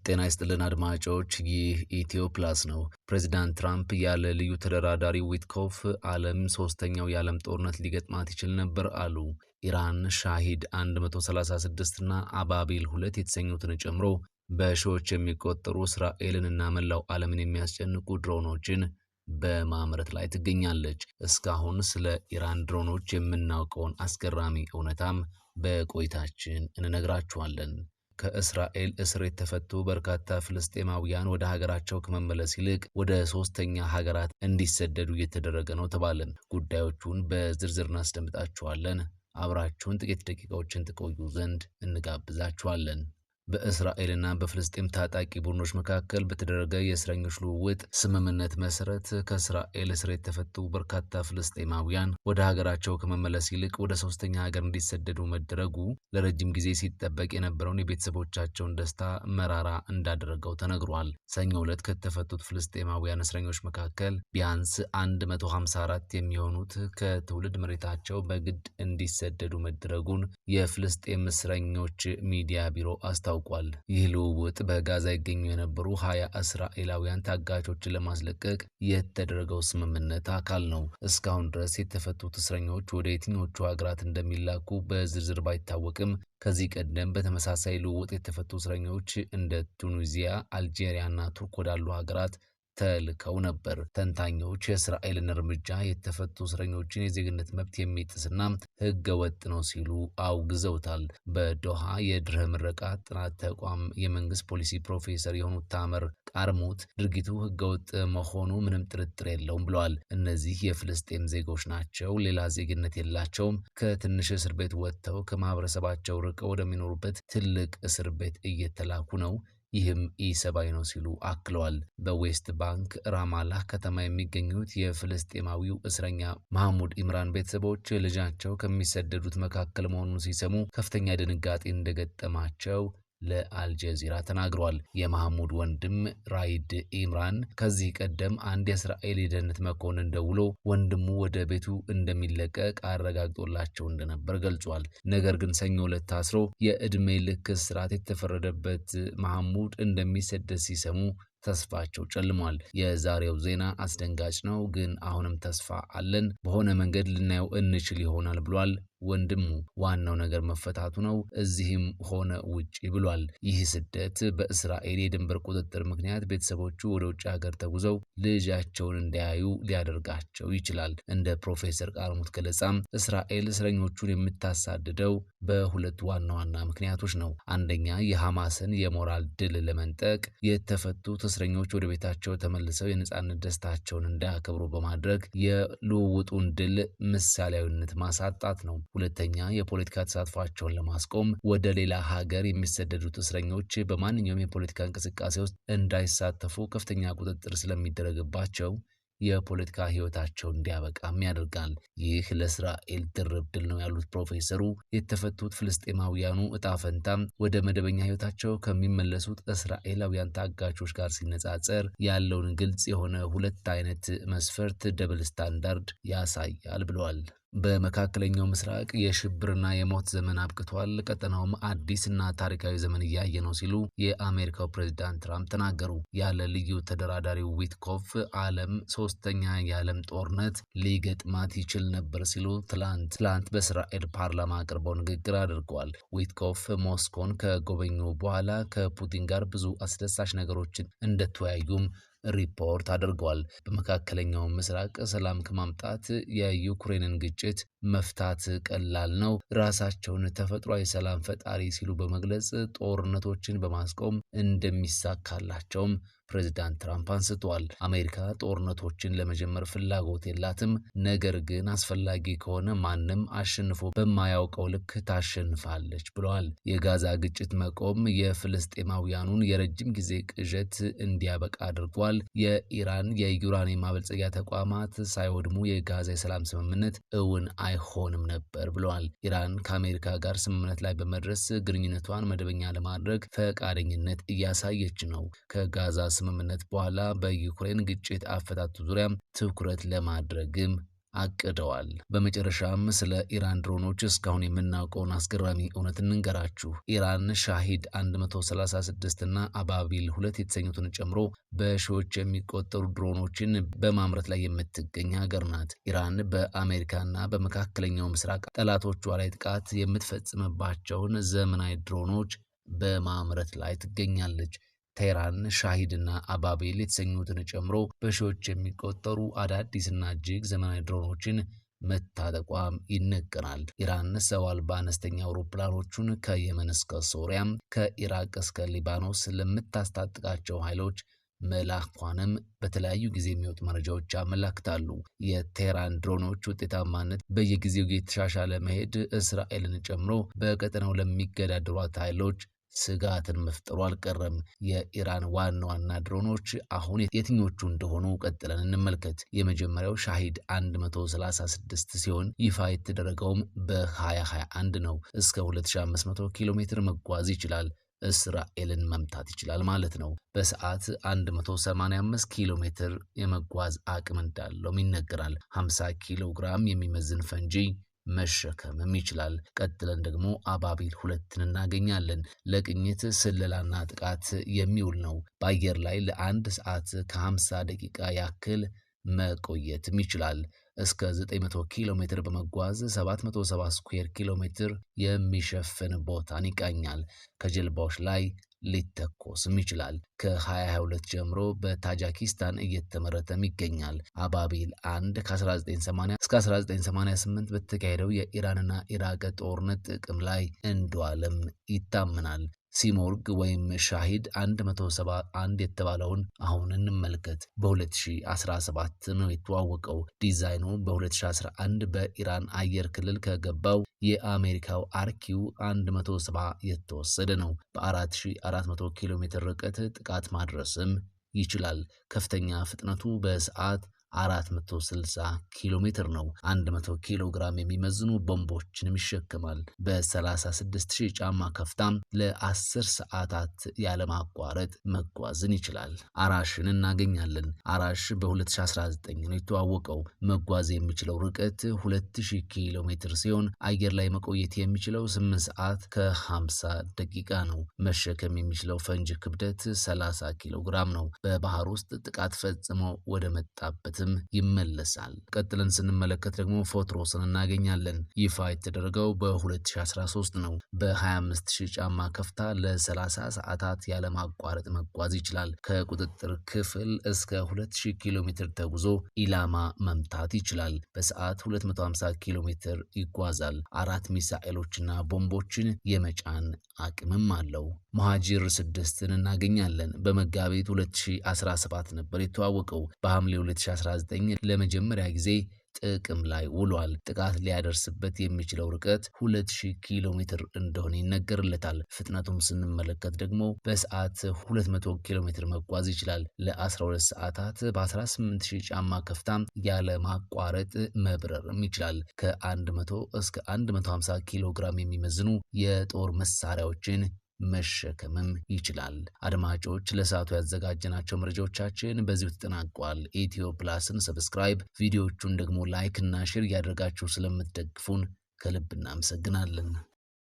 ጤና ይስጥልን አድማጮች፣ ይህ ኢትዮ ፕላስ ነው። ፕሬዚዳንት ትራምፕ ያለ ልዩ ተደራዳሪ ዊትኮፍ ዓለም ሶስተኛው የዓለም ጦርነት ሊገጥማት ይችል ነበር አሉ። ኢራን ሻሂድ 136 እና አባቢል 2 የተሰኙትን ጨምሮ በሺዎች የሚቆጠሩ እስራኤልንና መላው ዓለምን የሚያስጨንቁ ድሮኖችን በማምረት ላይ ትገኛለች። እስካሁን ስለ ኢራን ድሮኖች የምናውቀውን አስገራሚ እውነታም በቆይታችን እንነግራችኋለን። ከእስራኤል እስር የተፈቱ በርካታ ፍልስጤማውያን ወደ ሀገራቸው ከመመለስ ይልቅ ወደ ሶስተኛ ሀገራት እንዲሰደዱ እየተደረገ ነው ተባለን። ጉዳዮቹን በዝርዝር እናስደምጣችኋለን። አብራችሁን ጥቂት ደቂቃዎችን ትቆዩ ዘንድ እንጋብዛችኋለን። በእስራኤልና በፍልስጤም ታጣቂ ቡድኖች መካከል በተደረገ የእስረኞች ልውውጥ ስምምነት መሰረት ከእስራኤል እስር የተፈቱ በርካታ ፍልስጤማውያን ወደ ሀገራቸው ከመመለስ ይልቅ ወደ ሶስተኛ ሀገር እንዲሰደዱ መደረጉ ለረጅም ጊዜ ሲጠበቅ የነበረውን የቤተሰቦቻቸውን ደስታ መራራ እንዳደረገው ተነግሯል። ሰኞ ዕለት ከተፈቱት ፍልስጤማውያን እስረኞች መካከል ቢያንስ 154 የሚሆኑት ከትውልድ መሬታቸው በግድ እንዲሰደዱ መደረጉን የፍልስጤም እስረኞች ሚዲያ ቢሮ አስታውቋል። ይህ ልውውጥ በጋዛ ይገኙ የነበሩ 20 እስራኤላውያን ታጋቾችን ለማስለቀቅ የተደረገው ስምምነት አካል ነው። እስካሁን ድረስ የተፈቱት እስረኞች ወደ የትኞቹ ሀገራት እንደሚላኩ በዝርዝር ባይታወቅም ከዚህ ቀደም በተመሳሳይ ልውውጥ የተፈቱ እስረኞች እንደ ቱኒዚያ፣ አልጄሪያ እና ቱርክ ወዳሉ ሀገራት ተልከው ነበር። ተንታኞች የእስራኤልን እርምጃ የተፈቱ እስረኞችን የዜግነት መብት የሚጥስና ሕገ ወጥ ነው ሲሉ አውግዘውታል። በዶሃ የድህረ ምረቃ ጥናት ተቋም የመንግስት ፖሊሲ ፕሮፌሰር የሆኑት ታመር ቃርሙት ድርጊቱ ሕገ ወጥ መሆኑ ምንም ጥርጥር የለውም ብለዋል። እነዚህ የፍልስጤም ዜጎች ናቸው፣ ሌላ ዜግነት የላቸውም። ከትንሽ እስር ቤት ወጥተው ከማህበረሰባቸው ርቀው ወደሚኖሩበት ትልቅ እስር ቤት እየተላኩ ነው። ይህም ኢሰብአዊ ነው ሲሉ አክለዋል። በዌስት ባንክ ራማላህ ከተማ የሚገኙት የፍልስጤማዊው እስረኛ መሐሙድ ኢምራን ቤተሰቦች ልጃቸው ከሚሰደዱት መካከል መሆኑን ሲሰሙ ከፍተኛ ድንጋጤ እንደገጠማቸው ለአልጀዚራ ተናግረዋል። የመሐሙድ ወንድም ራይድ ኢምራን ከዚህ ቀደም አንድ የእስራኤል የደህንነት መኮንን ደውሎ ወንድሙ ወደ ቤቱ እንደሚለቀቅ አረጋግጦላቸው እንደነበር ገልጿል። ነገር ግን ሰኞ ዕለት ታስሮ የዕድሜ ልክ እስራት የተፈረደበት መሐሙድ እንደሚሰደድ ሲሰሙ ተስፋቸው ጨልሟል። የዛሬው ዜና አስደንጋጭ ነው፣ ግን አሁንም ተስፋ አለን። በሆነ መንገድ ልናየው እንችል ይሆናል ብሏል ወንድሙ። ዋናው ነገር መፈታቱ ነው፣ እዚህም ሆነ ውጪ ብሏል። ይህ ስደት በእስራኤል የድንበር ቁጥጥር ምክንያት ቤተሰቦቹ ወደ ውጭ ሀገር ተጉዘው ልጃቸውን እንዳያዩ ሊያደርጋቸው ይችላል። እንደ ፕሮፌሰር ቃርሙት ገለጻም እስራኤል እስረኞቹን የምታሳድደው በሁለት ዋና ዋና ምክንያቶች ነው። አንደኛ የሐማስን የሞራል ድል ለመንጠቅ የተፈቱት እስረኞች ወደ ቤታቸው ተመልሰው የነጻነት ደስታቸውን እንዳያከብሩ በማድረግ የልውውጡን ድል ምሳሌያዊነት ማሳጣት ነው። ሁለተኛ የፖለቲካ ተሳትፏቸውን ለማስቆም ወደ ሌላ ሀገር የሚሰደዱት እስረኞች በማንኛውም የፖለቲካ እንቅስቃሴ ውስጥ እንዳይሳተፉ ከፍተኛ ቁጥጥር ስለሚደረግባቸው የፖለቲካ ህይወታቸው እንዲያበቃም ያደርጋል። ይህ ለእስራኤል ድርብ ድል ነው ያሉት ፕሮፌሰሩ የተፈቱት ፍልስጤማውያኑ እጣ ፈንታም ወደ መደበኛ ህይወታቸው ከሚመለሱት እስራኤላውያን ታጋቾች ጋር ሲነጻጸር ያለውን ግልጽ የሆነ ሁለት አይነት መስፈርት ደብል ስታንዳርድ ያሳያል ብለዋል። በመካከለኛው ምስራቅ የሽብርና የሞት ዘመን አብቅቷል፣ ቀጠናውም አዲስና ታሪካዊ ዘመን እያየ ነው ሲሉ የአሜሪካው ፕሬዝዳንት ትራምፕ ተናገሩ። ያለ ልዩ ተደራዳሪው ዊትኮፍ ዓለም ሶስተኛ የዓለም ጦርነት ሊገጥማት ይችል ነበር ሲሉ ትላንት በእስራኤል ፓርላማ አቅርበው ንግግር አድርገዋል። ዊትኮፍ ሞስኮን ከጎበኙ በኋላ ከፑቲን ጋር ብዙ አስደሳች ነገሮችን እንደተወያዩም ሪፖርት አድርገዋል። በመካከለኛው ምስራቅ ሰላም ከማምጣት የዩክሬንን ግጭት መፍታት ቀላል ነው፣ ራሳቸውን ተፈጥሯዊ ሰላም ፈጣሪ ሲሉ በመግለጽ ጦርነቶችን በማስቆም እንደሚሳካላቸውም ፕሬዚዳንት ትራምፕ አንስተዋል። አሜሪካ ጦርነቶችን ለመጀመር ፍላጎት የላትም፣ ነገር ግን አስፈላጊ ከሆነ ማንም አሸንፎ በማያውቀው ልክ ታሸንፋለች ብለዋል። የጋዛ ግጭት መቆም የፍልስጤማውያኑን የረጅም ጊዜ ቅዠት እንዲያበቃ አድርጓል። የኢራን የዩራኒየም ማበልጸጊያ ተቋማት ሳይወድሙ የጋዛ የሰላም ስምምነት እውን አይሆንም ነበር ብለዋል። ኢራን ከአሜሪካ ጋር ስምምነት ላይ በመድረስ ግንኙነቷን መደበኛ ለማድረግ ፈቃደኝነት እያሳየች ነው። ከጋዛ ስምምነት በኋላ በዩክሬን ግጭት አፈታቱ ዙሪያ ትኩረት ለማድረግም አቅደዋል። በመጨረሻም ስለ ኢራን ድሮኖች እስካሁን የምናውቀውን አስገራሚ እውነት እንንገራችሁ። ኢራን ሻሂድ 136 እና አባቢል 2 የተሰኙትን ጨምሮ በሺዎች የሚቆጠሩ ድሮኖችን በማምረት ላይ የምትገኝ ሀገር ናት። ኢራን በአሜሪካና በመካከለኛው ምስራቅ ጠላቶቿ ላይ ጥቃት የምትፈጽምባቸውን ዘመናዊ ድሮኖች በማምረት ላይ ትገኛለች። ቴህራን ሻሂድና አባቤል የተሰኙትን ጨምሮ በሺዎች የሚቆጠሩ አዳዲስና እጅግ ዘመናዊ ድሮኖችን መታጠቋም ይነገራል። ኢራን ሰው አልባ አነስተኛ አውሮፕላኖቹን ከየመን እስከ ሶሪያም ከኢራቅ እስከ ሊባኖስ ለምታስታጥቃቸው ኃይሎች መላኳንም በተለያዩ ጊዜ የሚወጡ መረጃዎች ያመላክታሉ። የቴህራን ድሮኖች ውጤታማነት በየጊዜው የተሻሻለ መሄድ እስራኤልን ጨምሮ በቀጠናው ለሚገዳደሯት ኃይሎች ስጋትን መፍጠሩ አልቀረም። የኢራን ዋና ዋና ድሮኖች አሁን የትኞቹ እንደሆኑ ቀጥለን እንመልከት። የመጀመሪያው ሻሂድ 136 ሲሆን ይፋ የተደረገውም በ2021 ነው። እስከ 2500 ኪሎ ሜትር መጓዝ ይችላል። እስራኤልን መምታት ይችላል ማለት ነው። በሰዓት 185 ኪሎ ሜትር የመጓዝ አቅም እንዳለውም ይነገራል። 50 ኪሎ ግራም የሚመዝን ፈንጂ መሸከምም ይችላል። ቀጥለን ደግሞ አባቢል 2ን እናገኛለን። ለቅኝት ስለላና ጥቃት የሚውል ነው። በአየር ላይ ለአንድ ሰዓት ከ50 ደቂቃ ያክል መቆየትም ይችላል። እስከ 900 ኪሎ ሜትር በመጓዝ 770 ስኩዌር ኪሎ ሜትር የሚሸፍን ቦታን ይቃኛል። ከጀልባዎች ላይ ሊተኮስም ይችላል። ከ2022 ጀምሮ በታጂኪስታን እየተመረተም ይገኛል። አባቢል 1 ከ1980 እስከ 1988 በተካሄደው የኢራንና ኢራቅ ጦርነት ጥቅም ላይ እንደዋለም ይታመናል። ሲሞርግ ወይም ሻሂድ 171 የተባለውን አሁን እንመልከት። በ2017 ነው የተዋወቀው። ዲዛይኑ በ2011 በኢራን አየር ክልል ከገባው የአሜሪካው አርኪው 170 የተወሰደ ነው። በ4400 ኪሎ ሜትር ርቀት ጥቃት ማድረስም ይችላል። ከፍተኛ ፍጥነቱ በሰዓት 460 ኪሎ ሜትር ነው። 100 ኪሎ ግራም የሚመዝኑ ቦምቦችንም ይሸከማል። በ36000 ጫማ ከፍታም ለ10 ሰዓታት ያለማቋረጥ መጓዝን ይችላል። አራሽን እናገኛለን። አራሽ በ2019 ነው የተዋወቀው። መጓዝ የሚችለው ርቀት 2000 ኪሎ ሜትር ሲሆን አየር ላይ መቆየት የሚችለው 8 ሰዓት ከ50 ደቂቃ ነው። መሸከም የሚችለው ፈንጂ ክብደት 30 ኪሎ ግራም ነው። በባህር ውስጥ ጥቃት ፈጽሞ ወደ መጣበት ይመለሳል። ቀጥለን ስንመለከት ደግሞ ፎትሮስን እናገኛለን። ይፋ የተደረገው በ2013 ነው። በ25000 ጫማ ከፍታ ለ30 ሰዓታት ያለማቋረጥ መጓዝ ይችላል። ከቁጥጥር ክፍል እስከ 2000 ኪሎ ሜትር ተጉዞ ኢላማ መምታት ይችላል። በሰዓት 250 ኪሎ ሜትር ይጓዛል። 4 ሚሳኤሎችና ቦምቦችን የመጫን አቅምም አለው። መሃጂር 6ን እናገኛለን። በመጋቢት 2017 ነበር የተዋወቀው። በሐምሌ 2019 ለመጀመሪያ ጊዜ ጥቅም ላይ ውሏል። ጥቃት ሊያደርስበት የሚችለው ርቀት 2000 ኪሎ ሜትር እንደሆነ ይነገርለታል። ፍጥነቱም ስንመለከት ደግሞ በሰዓት 200 ኪሎ ሜትር መጓዝ ይችላል። ለ12 ሰዓታት በ18000 ጫማ ከፍታም ያለ ማቋረጥ መብረርም ይችላል። ከ100 እስከ 150 ኪሎ ግራም የሚመዝኑ የጦር መሳሪያዎችን መሸከምም ይችላል። አድማጮች ለሰዓቱ ያዘጋጀናቸው መረጃዎቻችን በዚሁ ተጠናቋል። ኢትዮ ፕላስን ሰብስክራይብ፣ ቪዲዮዎቹን ደግሞ ላይክ እና ሼር እያደረጋችሁ ስለምትደግፉን ከልብ እናመሰግናለን።